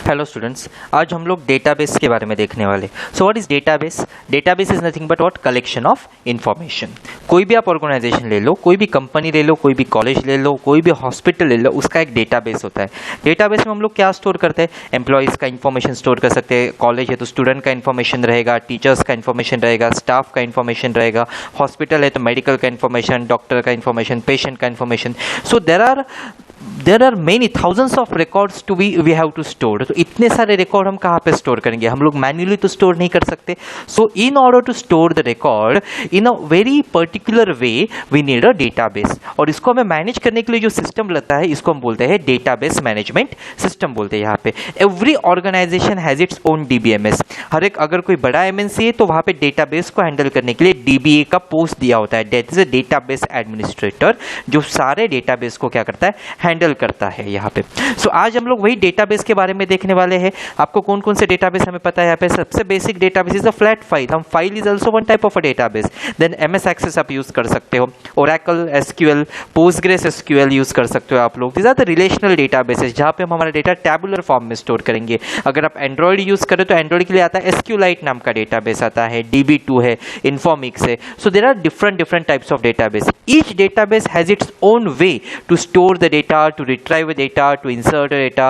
Hello students, आज हम लोग डेटाबेस के बारे में देखने वाले। So what is database? Database is nothing but what collection of information. कोई भी आप ऑर्गेनाइजेशन ले लो, कोई भी कंपनी ले लो, कोई भी कॉलेज ले लो, कोई भी हॉस्पिटल ले लो, उसका एक डेटाबेस होता है। डेटाबेस में हम लोग क्या स्टोर करते हैं? एम्प्लॉयज़ का इन्फॉर्मेशन स्टोर कर सकते हैं। कॉलेज है तो स्टूडेंट का इन्फॉर्मेशन रहेगा, टीचर्स का इन्फॉर्मेशन रहेगा, स्टाफ का इन्फॉर्मेशन रहेगा। हॉस्पिटल है तो मेडिकल का इन्फॉर्मेशन, डॉक्टर का इन्फॉर्मेशन, पेशेंट का information. So there are many thousands of records to we have to store. तो इतने सारे रिकॉर्ड हम कहाँ पे स्टोर करेंगे? हम लोग मैन्युअली तो स्टोर नहीं कर सकते। So in order to store the record in a very particular way we need a database. और इसको हमें मैनेज करने के लिए जो सिस्टम लगता है, इसको हम बोलते हैं डेटाबेस मैनेजमेंट सिस्टम बोलते हैं। यहाँ पे every organization has its own DBMS. हर एक अगर कोई बड़ा एमएनसी है तो वहाँ पे डेटाबेस को हैंडल करने के लिए डीबीए का पोस्ट दिया होता है, that is a database administrator, जो सारे डेटाबेस को क्या करता है? हैंडल करता है यहाँ पे। सो आज हम लोग वही डेटाबेस के बारे में देखने वाले हैं। आपको कौन कौन से डेटाबेस हमें पता है? यहाँ पे सबसे basic database is a flat file. हम file is also one type of a database. Then MS Access आप यूज कर सकते हो, Oracle SQL, Postgres SQL use कर सकते हो आप लोग। These are the relational databases जहाँ पे हम हमारा डेटा टैबुलर फॉर्म में स्टोर करेंगे। अगर आप एंड्रॉइड यूज करें तो एंड्रॉइड के लिए आता है एसक्यूलाइट नाम का डेटाबेस आता है, DB2 है, इन्फॉर्मिक्स है। So there are different types of database. Each database has its own way to store the data, to retrieve data, to insert data,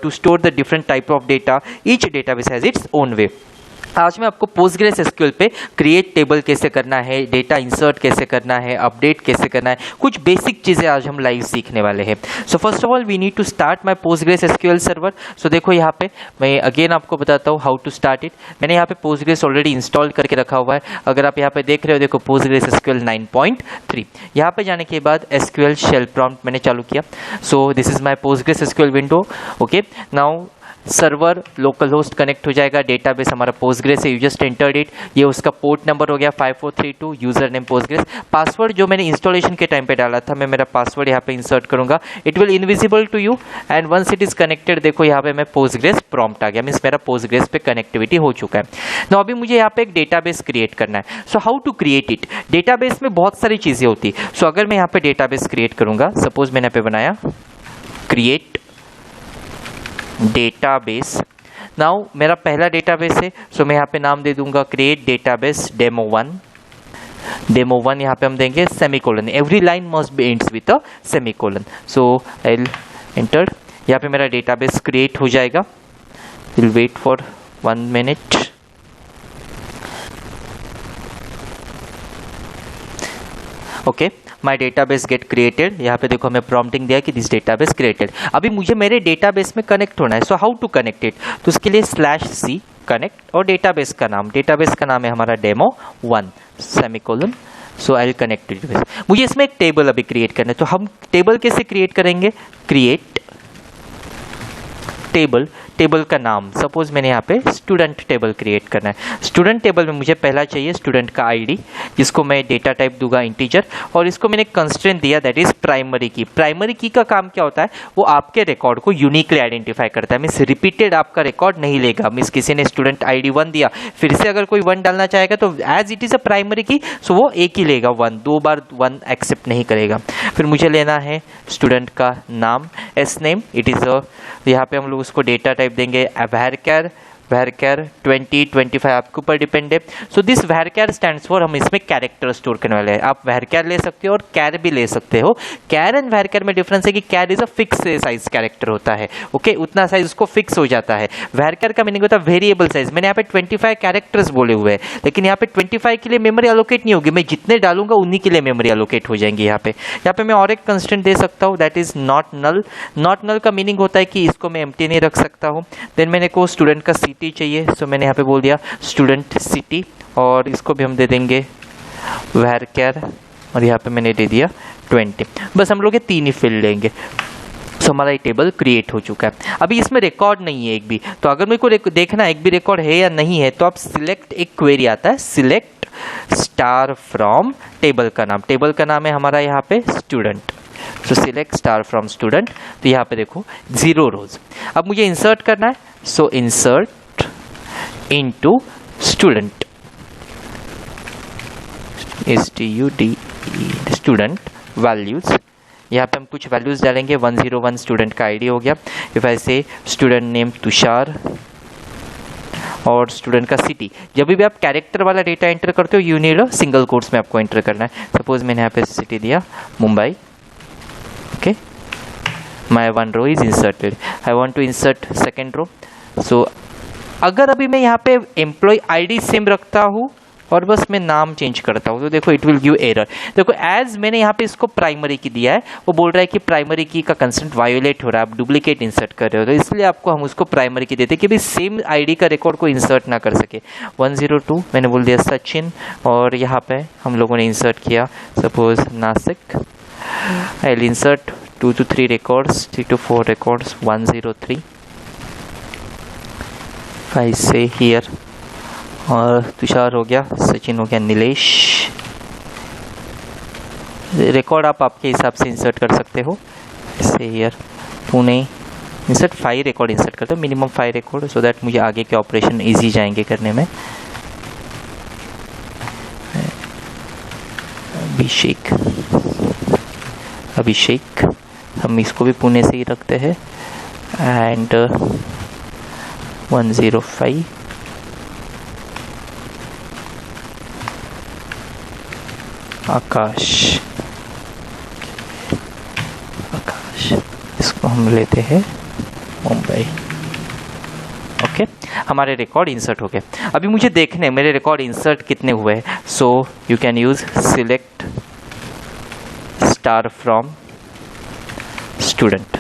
to store the different type of data. Each database has its own way. आज मैं आपको Postgres SQL पे create table कैसे करना है, data insert कैसे करना है, अपडेट कैसे करना है, कुछ बेसिक चीज़ें आज हम लाइव सीखने वाले हैं। So first of all we need to start my Postgres SQL server. सो देखो यहाँ पे मैं अगेन आपको बताता हूँ हाउ टू स्टार्ट इट। मैंने यहाँ पे पोस्टग्रेस ऑलरेडी इंस्टॉल करके रखा हुआ है। अगर आप यहाँ पे देख रहे हो, देखो पोस्टग्रेस एसक्यूएल 9.3। यहाँ पे जाने के बाद एसक्यूएल शेल प्रॉम्प्ट मैंने चालू किया। So this is my Postgres SQL window. Okay, now server local host connect हो जाएगा, डेटाबेस हमारा पोस्टग्रेस है, यू जस्ट एंटर्ड इट। ये उसका पोर्ट नंबर हो गया 5432, यूजर नेम पोस्टग्रेस। पासवर्ड जो मैंने इंस्टॉलेशन के टाइम पे डाला था, मैं मेरा पासवर्ड यहाँ पे इंसर्ट करूंगा। It will invisible to you and once it is connected, देखो यहाँ पे मैं पोस्टग्रेस प्रॉम्प्ट आ गया, मीन्स मेरा पोस्टग्रेस पे कनेक्टिविटी हो चुका है। ना अभी मुझे यहाँ पे एक डेटाबेस क्रिएट करना है। So how to create it? Database में बहुत सारी चीजें होती है। सो अगर मैं यहाँ पे डेटाबेस क्रिएट करूंगा, सपोज मैंने यहाँ पे बनाया क्रिएट डेटाबेस। नाउ मेरा पहला डेटाबेस है, सो मैं यहाँ पे नाम दे दूंगा क्रिएट डेटाबेस डेमो1। डेमो1 यहाँ पे हम देंगे semicolon. Every line must be ends with a semicolon. So I will enter. यहाँ पे मेरा डेटाबेस क्रिएट हो जाएगा। Will wait for 1 minute. Okay, my database get created. यहाँ पे देखो हमें प्रॉम्प्टिंग दिया कि दिस डेटाबेस क्रिएटेड। अभी मुझे मेरे डेटाबेस में कनेक्ट होना है। So how to connect it? तो उसके लिए /c कनेक्ट और डेटाबेस का नाम है हमारा demo one semicolon. So I will connect it. मुझे इसमें एक टेबल अभी क्रिएट करना है। तो हम टेबल कैसे क्रिएट करेंगे? क्रिएट टेबल का नाम, सपोज मैंने यहाँ पे स्टूडेंट टेबल क्रिएट करना है। स्टूडेंट टेबल में मुझे पहला चाहिए स्टूडेंट का आईडी, जिसको मैं डेटा टाइप दूंगा इंटीजर, और इसको मैंने कंस्ट्रेंट दिया दैट इज प्राइमरी की। प्राइमरी की का काम क्या होता है? वो आपके रिकॉर्ड को यूनिकली आइडेंटिफाई करता है, मीन्स रिपीटेड आपका रिकॉर्ड नहीं लेगा। मीन्स किसी ने स्टूडेंट आईडी 1 दिया, फिर से अगर कोई 1 डालना चाहेगा तो as it is a primary key, so वो एक ही लेगा 1, 2 बार 1 एक्सेप्ट नहीं करेगा। फिर मुझे लेना है स्टूडेंट का नाम, एस नेम, इट इज अ, यहाँ पे हम लोग उसको डेटा टाइप देंगे varchar 2025 आपके ऊपर डिपेंड है। So this varchar stands for, हम इसमें कैरेक्टर स्टोर करने वाले हैं। आप varchar ले सकते हो और char भी ले सकते हो। char एंड varchar में डिफरेंस है कि char is a fix size character होता है। ओके, उतना साइज उसको फिक्स हो जाता है। varchar का मीनिंग होता है वेरिएबल साइज। मैंने यहाँ पे 25 कैरेक्टर्स बोले हुए हैं, लेकिन यहाँ पे 25 के लिए मेमोरी एलोकेट नहीं होगी। मैं जितने डालूंगा उन्हीं के लिए मेमोरी एलोकेट हो जाएंगी। यहाँ पे मैं और एक कंस्टेंट दे सकता हूँ, that is not null. Not null का मीनिंग होता है कि इसको मैं एम्प्टी नहीं रख सकता हूँ। देन मैंने को स्टूडेंट का सिटी चाहिए, सो मैंने यहाँ पे बोल दिया स्टूडेंट सिटी, और इसको भी हम दे देंगे varchar, और यहाँ पे मैंने दे दिया 20। बस हम लोग ये 3 ही फील्ड लेंगे। सो हमारा ये टेबल क्रिएट हो चुका है। अभी इसमें रिकॉर्ड नहीं है एक भी, तो अगर मेरे को देखना एक भी रिकॉर्ड है या नहीं है, तो आप सिलेक्ट, एक क्वेरी आता है सिलेक्ट स्टार फ्रॉम टेबल का नाम है हमारा यहाँ पे student. So select star from student. तो यहाँ पे देखो 0 रोज। अब मुझे इंसर्ट करना है, so insert into student, STUDE student values यहाँ पे हम कुछ वैल्यूज़ डालेंगे। 101 स्टूडेंट का आईडी हो गया। इफ आई से स्टूडेंट नेम तुषार और स्टूडेंट का सिटी। जब भी आप कैरेक्टर वाला डेटा एंटर करते हो यू नीड सिंगल कोट्स में आपको एंटर करना है। सपोज मैंने यहाँ पे सिटी दिया Mumbai. Okay, my one row is inserted. I want to insert second row. So अगर अभी मैं यहाँ पे एम्प्लॉय आईडी सेम रखता हूँ और बस मैं नाम चेंज करता हूँ तो देखो इट विल गिव एरर। देखो एज मैंने यहाँ पे इसको प्राइमरी की दिया है, वो बोल रहा है कि प्राइमरी की का कंसेंट वायोलेट हो रहा है, आप डुप्लीकेट इंसर्ट कर रहे हो, तो इसलिए आपको हम उसको प्राइमरी की देते हैं कि भाई सेम आईडी का रिकॉर्ड को इंसर्ट ना कर सके। 102 मैंने बोल दिया सचिन, और यहाँ पे हम लोगों ने इंसर्ट किया suppose Nashik. I will insert 2 to 3 records, 3 to 4 records. 103 आई से हियर, और तुषार हो गया, सचिन हो गया, नीलेश। रिकॉर्ड आप आपके हिसाब से इंसर्ट कर सकते हो। जैसे here Pune, insert 5 record insert करते हो, मिनिमम 5 रिकॉर्ड, सो दैट मुझे आगे के ऑपरेशन इजी जाएंगे करने में। अभिषेक हम इसको भी पुणे से ही रखते हैं। एंड 105 आकाश, इसको हम लेते हैं मुंबई। ओके, हमारे रिकॉर्ड इंसर्ट हो गए। अभी मुझे देखने मेरे रिकॉर्ड इंसर्ट कितने हुए हैं। So you can use select star from student.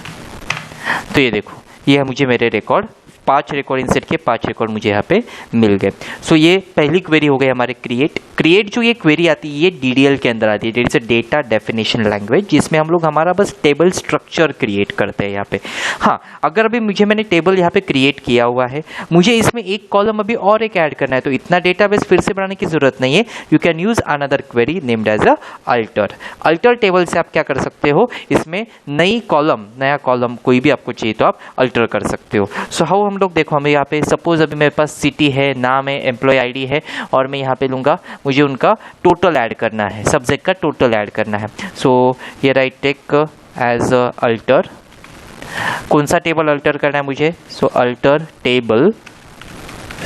तो ये देखो, ये है मुझे मेरे रिकॉर्ड 5 रिकॉर्ड इंसर्ट किए, 5 रिकॉर्ड मुझे यहाँ पे मिल गए। सो ये पहली क्वेरी हो गई हमारे क्रिएट। जो ये क्वेरी आती है ये DDL के अंदर आती है, that is a data definition language, जिसमें हम लोग हमारा बस टेबल स्ट्रक्चर क्रिएट करते हैं यहाँ पे। हाँ, अगर अभी मैंने टेबल यहाँ पे क्रिएट किया हुआ है, मुझे इसमें एक कॉलम अभी और एक ऐड करना है, तो इतना डेटाबेस फिर से बनाने की जरूरत नहीं है। You can use another query named as a alter table से आप क्या कर सकते हो, इसमें नया कॉलम कोई भी आपको चाहिए तो आप अल्टर कर सकते हो। सो हाउ हम लोग देखो, हमें यहाँ पे सपोज अभी मेरे पास सिटी है, नाम है, एम्प्लॉय आईडी है, और मैं यहाँ पे लूँगा मुझे उनका टोटल ऐड करना है, सब्जेक्ट का टोटल ऐड करना है। So here I take as alter. कौन सा टेबल अल्टर करना है मुझे? सो अल्टर टेबल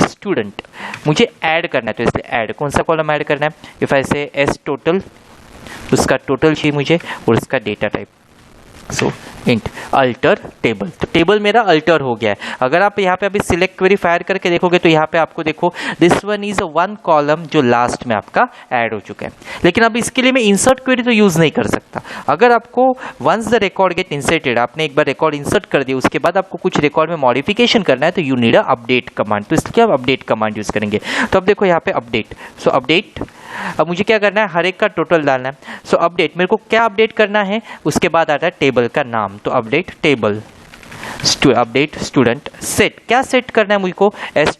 स्टूडेंट मुझे ऐड करना है, तो इसलिए ऐड। कौन सा कॉलम ऐड करना है? इफ आई से एस टोटल, उसका टोटल चाहिए मुझे और उसका डेटा टाइप। सो इंट अल्टर टेबल, तो टेबल मेरा अल्टर हो गया है। अगर आप यहाँ पे अभी सिलेक्ट क्वेरी फायर करके देखोगे तो यहाँ पे आपको देखो this one is one column जो लास्ट में आपका ऐड हो चुका है। लेकिन अब इसके लिए मैं इंसर्ट क्वेरी तो यूज नहीं कर सकता। अगर आपको once the record get inserted, आपने एक बार रिकॉर्ड इंसर्ट कर दिया, उसके बाद आपको कुछ रिकॉर्ड में मॉडिफिकेशन करना है, तो you need a update command. तो इसलिए आप अपडेट कमांड यूज करेंगे। तो अब देखो यहाँ पे अपडेट, सो अपडेट, अब मुझे क्या करना है, हर एक का टोटल डालना है। सो अपडेट, मेरे को क्या अपडेट करना है, उसके बाद आता है टेबल का नाम, तो update table, update student. Set, क्या सेट करना है मुझको, S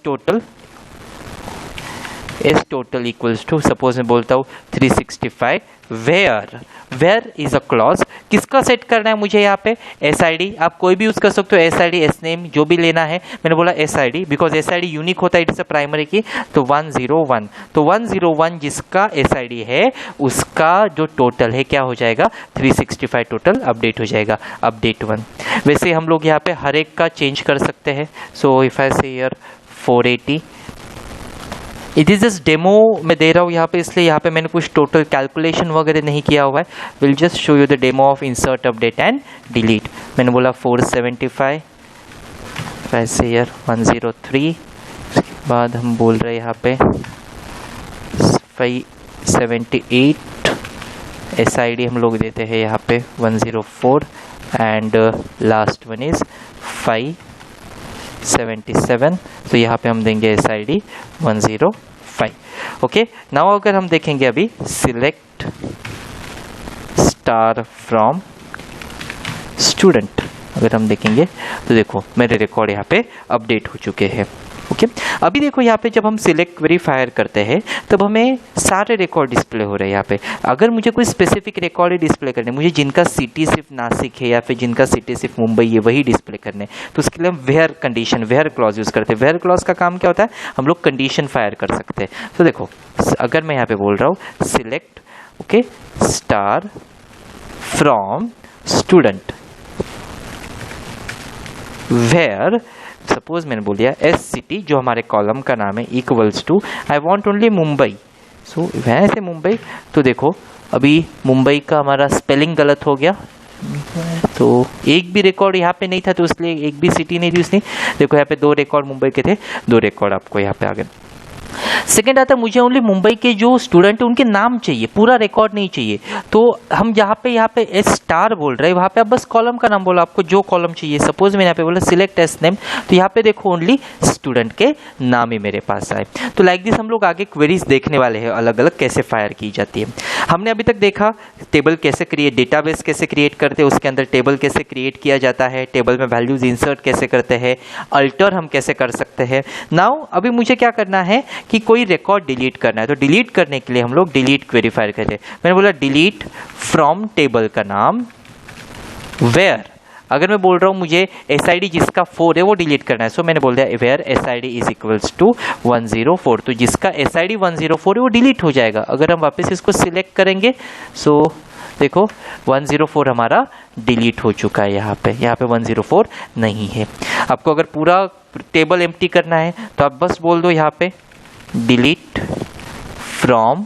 total equals to, suppose मैं बोलता हूँ 365, वेयर इज अ क्लॉज, किसका सेट करना है मुझे यहाँ पे, SID। आप कोई भी यूज कर सकते हो, SID, SNAME, जो भी लेना है। मैंने बोला SID बिकॉज SID यूनिक होता है, इट इज अ प्राइमरी की। तो 101, तो 101 जिसका SID है उसका जो टोटल है क्या हो जाएगा, 365 टोटल अपडेट हो जाएगा, अपडेट 1। वैसे हम लोग यहाँ पे हर एक का चेंज कर सकते हैं। सो इफ आई से here 480, it is just demo मैं दे रहा हूँ यहाँ पे, इसलिए यहाँ पे मैंने कुछ टोटल कैलकुलेशन वगैरह नहीं किया हुआ है। Will just show you the demo of insert, update and delete. मैंने बोला 475, वैसे यार 103, उसके बाद हम बोल रहे हैं यहाँ पे 578, SID हम लोग देते हैं यहाँ पे 104, एंड लास्ट वन इज 577। तो यहाँ पे हम देंगे SID 105। ओके, नाउ अगर हम देखेंगे अभी सिलेक्ट स्टार फ्रॉम स्टूडेंट, अगर हम देखेंगे तो देखो मेरे रिकॉर्ड यहाँ पे अपडेट हो चुके हैं। ओके, अभी देखो यहाँ पे जब हम सिलेक्ट क्वेरी फायर करते हैं तब हमें सारे रिकॉर्ड डिस्प्ले हो रहे हैं यहाँ पे। अगर मुझे कोई स्पेसिफिक रिकॉर्ड ही डिस्प्ले करने, मुझे जिनका सिटी सिर्फ नासिक है या फिर जिनका सिटी सिर्फ मुंबई है वही डिस्प्ले करने, तो उसके लिए हम where condition, where clause use करते हैं। वेयर क्लॉज का काम क्या होता है, हम लोग कंडीशन फायर कर सकते हैं। तो देखो अगर मैं यहाँ पे बोल रहा हूँ select, okay, star from student where suppose मैंने बोल दिया एस सिटी जो हमारे कॉलम का नाम है equals to I want only Mumbai, so वहाँ से मुंबई। तो देखो अभी मुंबई का हमारा स्पेलिंग गलत हो गया, तो एक भी रिकॉर्ड यहाँ पे नहीं था तो इसलिए एक भी सिटी नहीं थी उसने। देखो यहाँ पे 2 रिकॉर्ड मुंबई के थे, 2 रिकॉर्ड आपको यहाँ पे आ गए। सेकेंड आता है मुझे ओनली मुंबई के जो स्टूडेंट है उनके नाम चाहिए, पूरा रिकॉर्ड नहीं चाहिए। तो हम यहाँ पे एस स्टार बोल रहे हैं, वहाँ पे आप बस कॉलम का नाम बोलो, आपको जो कॉलम चाहिए। सपोज मैंने यहाँ पे बोला सिलेक्ट एस नेम, तो यहाँ पे देखो ओनली स्टूडेंट के नाम ही मेरे पास आए। तो लाइक दिस हम लोग आगे क्वेरीज देखने वाले हैं अलग अलग कैसे फायर की जाती है। हमने अभी तक देखा टेबल कैसे क्रिएट, डेटाबेस कैसे क्रिएट करते हैं, उसके अंदर टेबल कैसे क्रिएट किया जाता है, टेबल में वैल्यूज इंसर्ट कैसे करते हैं, अल्टर हम कैसे कर सकते हैं। नाउ अभी मुझे क्या करना है कि कोई रिकॉर्ड डिलीट करना है, तो डिलीट करने के लिए हम लोग डिलीट क्वेरी फायर करते हैं। मैंने बोला डिलीट फ्रॉम टेबल का नाम वेयर, अगर मैं बोल रहा हूं मुझे SID जिसका 4 है वो डिलीट करना है, सो मैंने बोल दिया where SID is equals to 104, तो जिसका SID 104 है वो डिलीट हो जाएगा। अगर हम वापस इसको सिलेक्ट करेंगे सो देखो 104 हमारा डिलीट हो चुका है, यहाँ पे 104 नहीं है। आपको अगर पूरा टेबल एम्प्टी करना है तो आप बस बोल दो यहाँ पे डिलीट फ्रॉम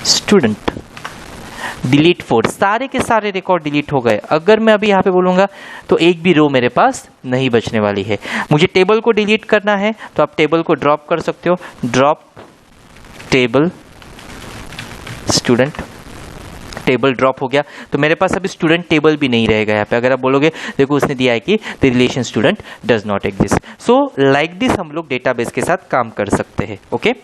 स्टूडेंट, डिलीट 4, सारे के सारे रिकॉर्ड डिलीट हो गए। अगर मैं अभी यहाँ पे बोलूँगा तो एक भी रो मेरे पास नहीं बचने वाली है। मुझे टेबल को डिलीट करना है तो आप टेबल को ड्रॉप कर सकते हो, drop table student, table drop हो गया तो मेरे पास अभी स्टूडेंट टेबल भी नहीं रहेगा यहाँ पे। अगर आप बोलोगे देखो उसने दिया है कि the relation student does not exist, so like this हम लोग डेटाबेस के साथ काम कर सकते हैं। ओके,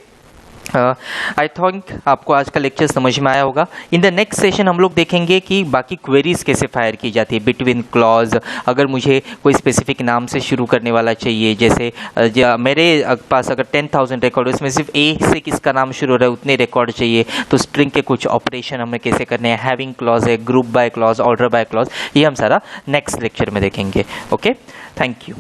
आई थिंक आपको आज का लेक्चर समझ में आया होगा। इन द नेक्स्ट सेशन हम लोग देखेंगे कि बाकी क्वेरीज कैसे फायर की जाती है, बिटवीन क्लॉज। अगर मुझे कोई स्पेसिफिक नाम से शुरू करने वाला चाहिए, जैसे मेरे पास अगर 10,000 रिकॉर्ड उसमें सिर्फ ए से किसका नाम शुरू हो रहा है उतने रिकॉर्ड चाहिए, तो स्ट्रिंग के कुछ ऑपरेशन हमें कैसे करने हैं, हैविंग क्लॉज है, group by clause, order by clause, ये हम सारा नेक्स्ट लेक्चर में देखेंगे। Okay, thank you.